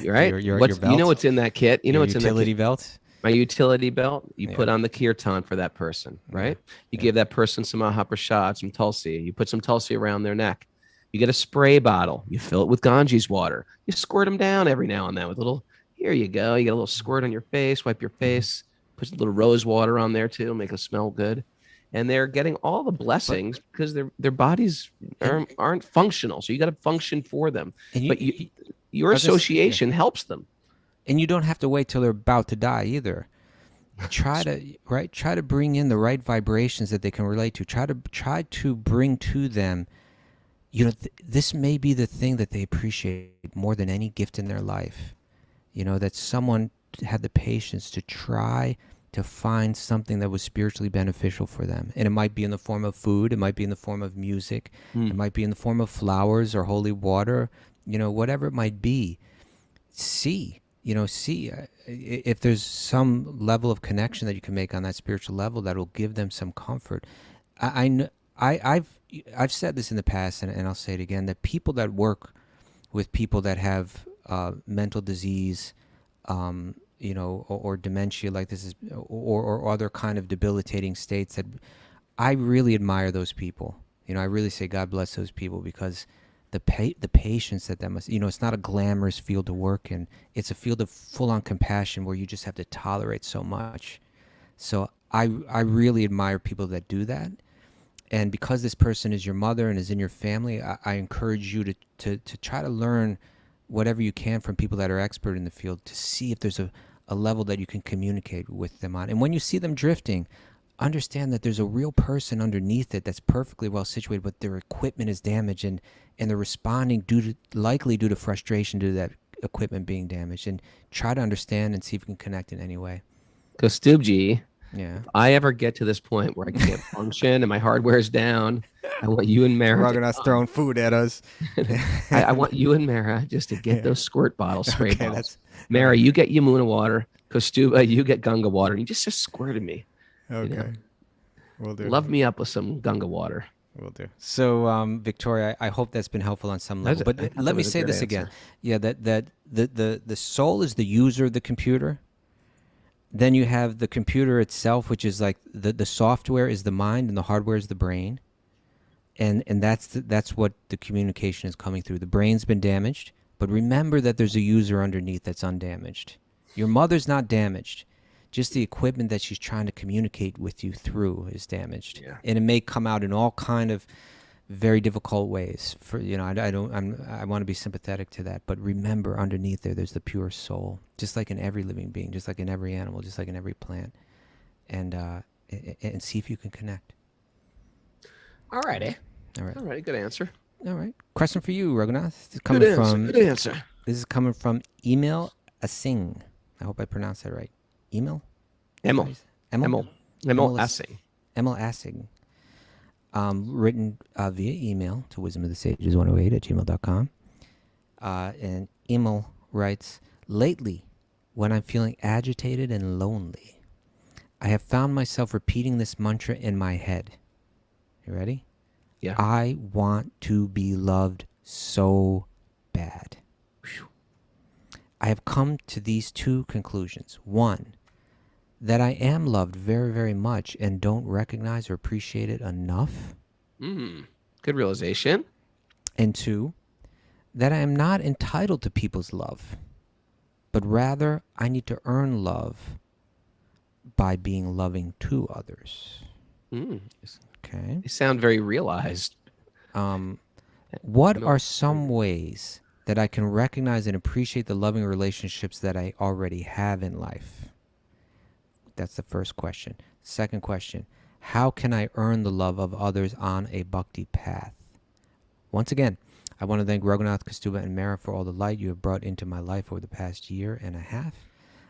Right? Your belt? You know what's in that kit? You know what's in that utility belt? My utility belt, you put on the kirtan for that person, right? You give that person some Mahaprasad, some Tulsi. You put some Tulsi around their neck. You get a spray bottle. You fill it with Ganges water. You squirt them down every now and then with a little, here you go. You get a little squirt on your face, wipe your face, put a little rose water on there too, make it smell good. And they're getting all because their bodies aren't functional. So you got to function for them. But your association helps them. And you don't have to wait till they're about to die either. Try to bring in the right vibrations that they can relate to. Try to bring to them, this may be the thing that they appreciate more than any gift in their life. That someone had the patience to try to find something that was spiritually beneficial for them. And it might be in the form of food, it might be in the form of music, it might be in the form of flowers or holy water, whatever it might be. see, if there's some level of connection that you can make on that spiritual level that will give them some comfort. I've said this in the past, and I'll say it again, that people that work with people that have mental disease, or dementia, like this is, or other kind of debilitating states, that I really admire those people. I really say God bless those people, because the patience that must, it's not a glamorous field to work in. It's a field of full-on compassion where you just have to tolerate so much. So I really admire people that do that. And because this person is your mother and is in your family, I encourage you to try to learn whatever you can from people that are expert in the field, to see if there's a level that you can communicate with them on. And when you see them drifting, understand that there's a real person underneath it that's perfectly well situated, but their equipment is damaged, and they're responding likely due to frustration due to that equipment being damaged. And try to understand and see if you can connect in any way. Kaustubha, yeah. If I ever get to this point where I can't function and my hardware is down, I want you and Mara. Raghunath's throwing food at us. I want you and Mara just to get those squirt bottles, spray Okay, bottles. Mara, you get Yamuna water. Kaustubha, you get Ganga water. And you just squirted me. Okay. We'll do. Love me up with some Ganga water. Will do. So, Victoria, I hope that's been helpful on some level. But let me say this again. Yeah, that the soul is the user of the computer. Then you have the computer itself, which is like the software is the mind and the hardware is the brain. And that's what the communication is coming through. The brain's been damaged, but remember that there's a user underneath that's undamaged. Your mother's not damaged. Just the equipment that she's trying to communicate with you through is damaged. Yeah. And it may come out in all kind of very difficult ways. I want to be sympathetic to that, but remember, underneath there's the pure soul, just like in every living being, just like in every animal, just like in every plant, and see if you can connect. All righty. All right. All right. Good answer. All right. Question for you, Raghunath. This is Good answer. This is coming from Email Asing. I hope I pronounced that right. Email. Emil Assing. Emil Assing. Written via email to wisdomofthesages108@gmail.com. And Emil writes, lately, when I'm feeling agitated and lonely, I have found myself repeating this mantra in my head. You ready? Yeah. I want to be loved so bad. I have come to these two conclusions. One, that I am loved very, very much and don't recognize or appreciate it enough. Good realization. And two, that I am not entitled to people's love, but rather I need to earn love by being loving to others. Okay. They sound very realized. What are some ways that I can recognize and appreciate the loving relationships that I already have in life? That's the first question. Second question, how can I earn the love of others on a bhakti path? Once again, I want to thank Raghunath, Kaustubha, and Mara for all the light you have brought into my life over the past year and a half.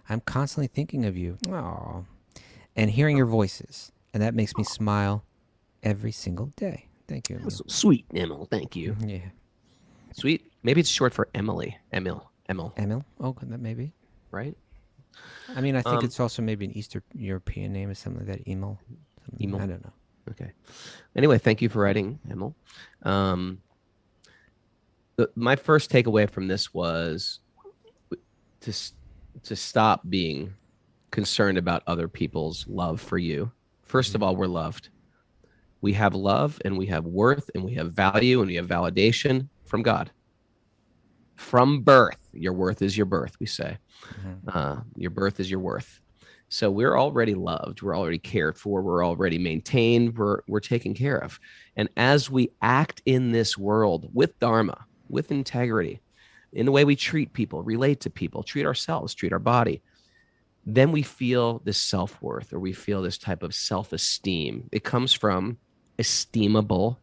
I'm constantly thinking of you. Aww. And hearing your voices. And that makes me smile every single day. Thank you, Emil. Sweet, Emil. Thank you. Yeah. Sweet. Maybe it's short for Emily. Emil. Emil? Oh, that may be. Right? I mean, I think it's also maybe an Eastern European name or something like that. Emil. Emil. I don't know. Okay. Anyway, thank you for writing, Emil. My first takeaway from this was to stop being concerned about other people's love for you. First of all, we're loved. We have love and we have worth and we have value and we have validation from God. From birth, your worth is your birth, we say. Your birth is your worth. So we're already loved. We're already cared for. We're already maintained. We're taken care of. And as we act in this world with dharma, with integrity, in the way we treat people, relate to people, treat ourselves, treat our body, then we feel this self-worth, or we feel this type of self-esteem. It comes from esteemable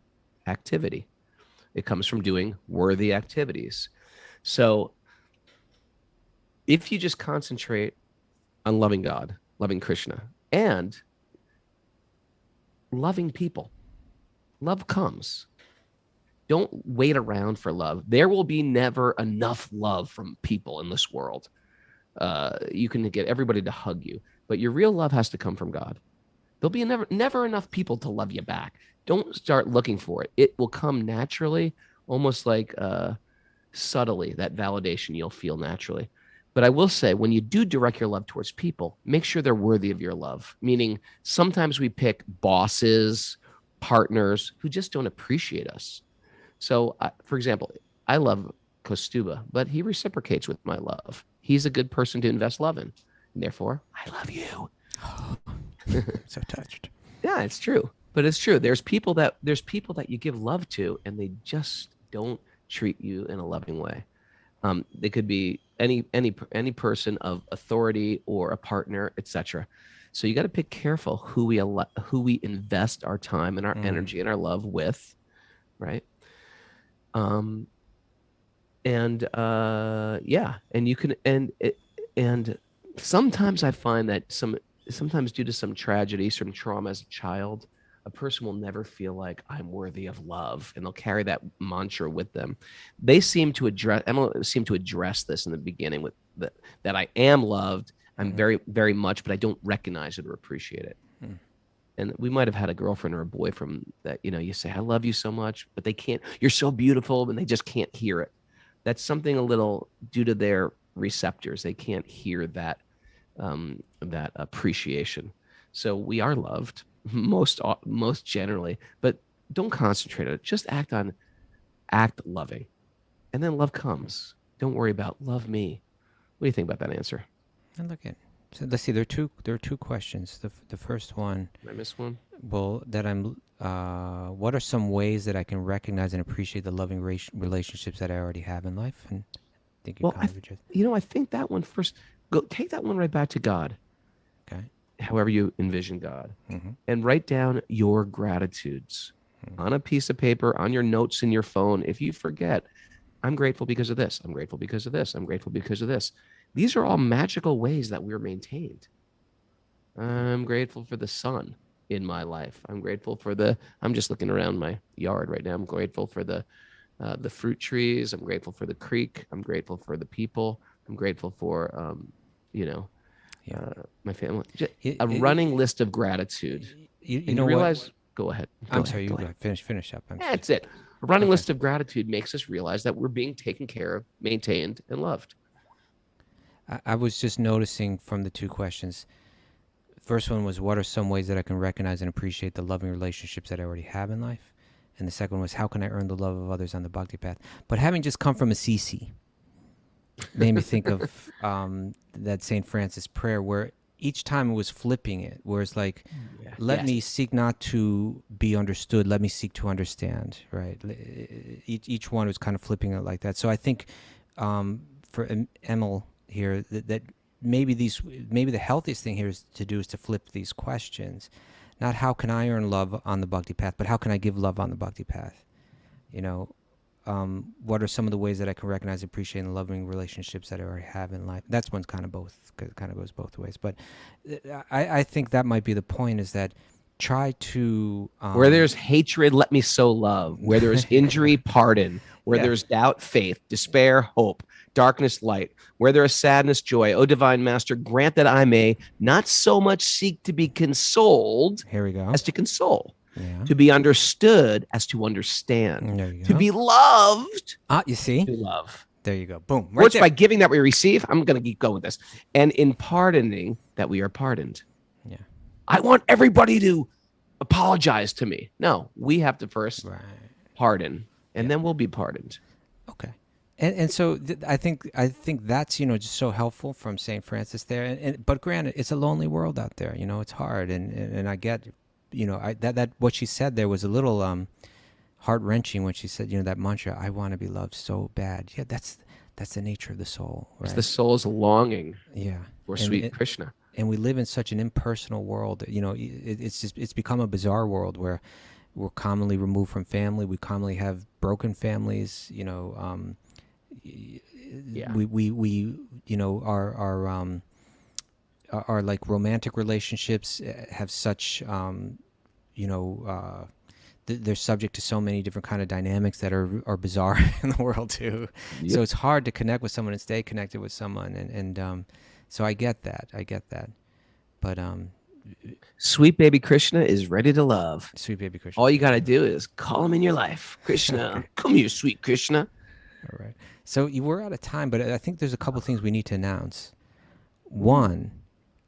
activity. It comes from doing worthy activities. So if you just concentrate on loving God, loving Krishna, and loving people, love comes. Don't wait around for love. There will be never enough love from people in this world. You can get everybody to hug you, but your real love has to come from God. There'll be never enough people to love you back. Don't start looking for it. It will come naturally, almost like subtly, that validation you'll feel naturally. But I will say, when you do direct your love towards people, make sure they're worthy of your love. Meaning, sometimes we pick bosses, partners who just don't appreciate us. So, for example, I love Kaustubha, but he reciprocates with my love. He's a good person to invest love in. And therefore, I love you. So touched. Yeah, it's true. But it's true. There's people that you give love to, and they just don't treat you in a loving way. They could be any person of authority or a partner, etc. So you got to pick careful who we invest our time and our energy and our love with, right? And you can and sometimes I find that sometimes due to some tragedy, some trauma as a child, a person will never feel like I'm worthy of love, and they'll carry that mantra with them. Emma seemed to address this in the beginning with that I am loved. I'm very, very much, but I don't recognize it or appreciate it. And we might have had a girlfriend or a boyfriend that, you say, I love you so much, but they can't, you're so beautiful, and they just can't hear it. That's something a little due to their receptors. They can't hear that appreciation. So we are loved most generally, but don't concentrate on it. Just act loving, and then love comes. Don't worry about love me. What do you think about that answer? And look at, so let's see. There are two questions. The first one. Did I miss one? Well, that I'm. What are some ways that I can recognize and appreciate the loving relationships that I already have in life? And I think you kind of addressed. I think that one first. Go take that one right back to God. Okay. However you envision God, and write down your gratitudes on a piece of paper, on your notes in your phone. If you forget, I'm grateful because of this. I'm grateful because of this. I'm grateful because of this. These are all magical ways that we're maintained. I'm grateful for the sun in my life. I'm grateful for I'm just looking around my yard right now. I'm grateful for the fruit trees. I'm grateful for the creek. I'm grateful for the people. I'm grateful for, my family. A running list of gratitude. You know realize. what? Go ahead. I'm sorry. You go ahead. Finish up. That's it. A running list of gratitude makes us realize that we're being taken care of, maintained, and loved. I was just noticing from the two questions. First one was, what are some ways that I can recognize and appreciate the loving relationships that I already have in life? And the second one was, how can I earn the love of others on the Bhakti path? But having just come from Assisi, made me think of that St. Francis prayer, where each time it was flipping it, where it's like, let me seek not to be understood, let me seek to understand, right? Each one was kind of flipping it like that. So I think for Emil here, that maybe the healthiest thing here is to flip these questions. Not how can I earn love on the Bhakti path, but how can I give love on the Bhakti path? What are some of the ways that I can recognize and appreciate the loving relationships that I already have in life? That's one kind of goes both ways. But I think that might be the point, is that try to... where there's hatred, let me sow love. Where there's injury, pardon. Where there's doubt, faith. Despair, hope. Darkness, light. Where there is sadness, joy. O divine master, grant that I may not so much seek to be consoled Here we go. as to console. Yeah. To be understood as to understand. To be loved. You see? To love. There you go. Boom. Right there. By giving that we receive. I'm going to keep going with this. And in pardoning that we are pardoned. Yeah. I want everybody to apologize to me. No, we have to first pardon, and then we'll be pardoned. Okay. And so I think that's just so helpful from St. Francis there. But granted, it's a lonely world out there. It's hard, and I get. That what she said there was a little heart-wrenching when she said, that mantra, I want to be loved so bad. Yeah, that's the nature of the soul, right? It's the soul's longing for sweet Krishna. And we live in such an impersonal world. It's become a bizarre world where we're commonly removed from family. We commonly have broken families. Our like romantic relationships have such they're subject to so many different kind of dynamics that are bizarre in the world too. Yep. So it's hard to connect with someone and stay connected with someone, and so I get that. But Sweet baby Krishna is ready to love. sweet baby Krishna. All you got to do is call him in your life. Krishna, come here, sweet Krishna. All right. So we're out of time, but I think there's a couple things we need to announce. One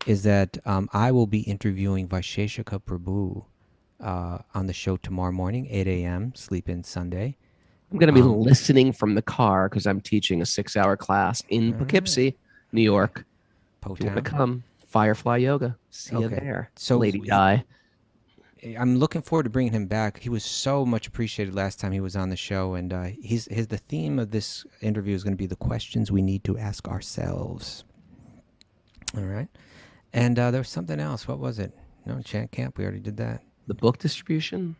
is that I will be interviewing Vaisheshika Prabhu on the show tomorrow morning, 8 a.m., Sleep In Sunday. I'm going to be listening from the car because I'm teaching a 6-hour class in Poughkeepsie, New York. If you want to come, Firefly Yoga. See you there. So Lady Di. I'm looking forward to bringing him back. He was so much appreciated last time he was on the show, and the theme of this interview is going to be the questions we need to ask ourselves. All right. And there was something else. What was it? No, Chant Camp. We already did that. The book distribution?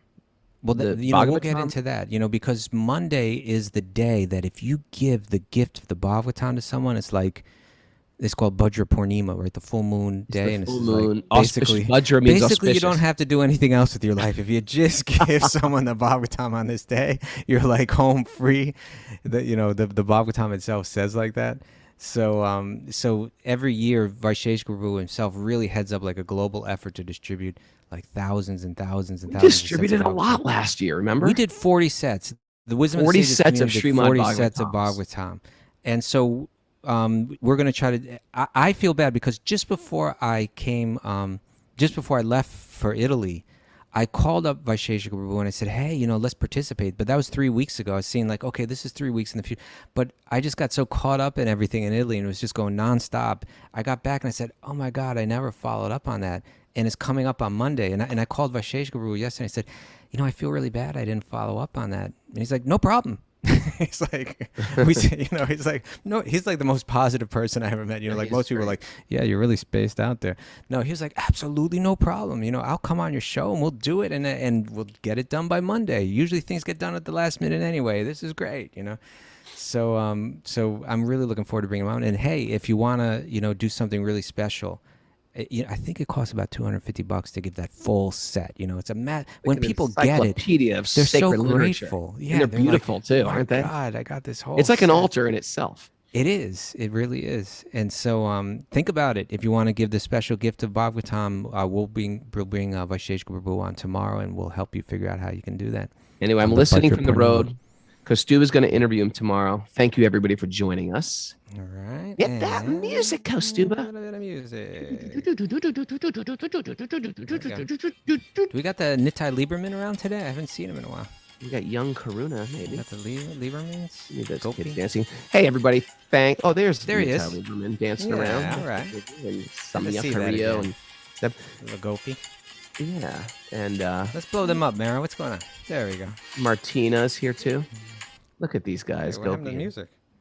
Well, we'll get into that, because Monday is the day that if you give the gift of the Bhagavatam to someone, it's called Bhadra Purnima, right? The full moon day. And full moon. Like basically, Bhadra means basically auspicious. You don't have to do anything else with your life. If you just give someone the Bhagavatam on this day, you're like home free. The Bhagavatam itself says like that. So every year, Vaisheshika Prabhu himself really heads up like a global effort to distribute like thousands and thousands and We thousands. distributed a lot last year, remember? We did 40 sets. The Wisdom 40 of the Sages sets of community did Srimad 40 sets of Bhagavatam. And so we're going to try to... I feel bad because just before I left for Italy, I called up Vaisheshika Prabhu and I said, hey, let's participate. But that was 3 weeks ago. I was seeing like, okay, this is 3 weeks in the future. But I just got so caught up in everything in Italy and it was just going nonstop. I got back and I said, oh my God, I never followed up on that. And it's coming up on Monday. And I called Vaisheshika Prabhu yesterday. I said, I feel really bad I didn't follow up on that. And he's like, no problem. He's like, he's like, no, he's like the most positive person I ever met. Like most people are like, yeah, you're really spaced out there. No, he was like, absolutely no problem. I'll come on your show and we'll do it and we'll get it done by Monday. Usually things get done at the last minute anyway. This is great, So I'm really looking forward to bringing him on. And hey, if you want to, do something really special, I think it costs about $250 to give that full set. It's when people get it, they're so grateful. Yeah, and they're beautiful like, too, oh aren't they? God, I got this whole. It's like set. an altar in itself. It is. It really is. And so think about it. If you want to give the special gift of Bhagavatam, we'll bring Vaisheshika Prabhu on tomorrow, and we'll help you figure out how you can do that. Anyway, I'm listening from the road. Kaustubha is going to interview him tomorrow. Thank you, everybody, for joining us. All right. Get that music, Kaustubha. A little bit of music. Do we got the Nitai Lieberman around today? I haven't seen him in a while. We got young Karuna, maybe. Got the Liebermans? Maybe those kids dancing. Hey, everybody. There he is. Nitai Lieberman dancing around. All right. And Samya Kario and stuff. Lagopi. Yeah. And let's blow them up, Mara. What's going on? There we go. Martina's here too. Look at these guys. Hey, what happened to the music?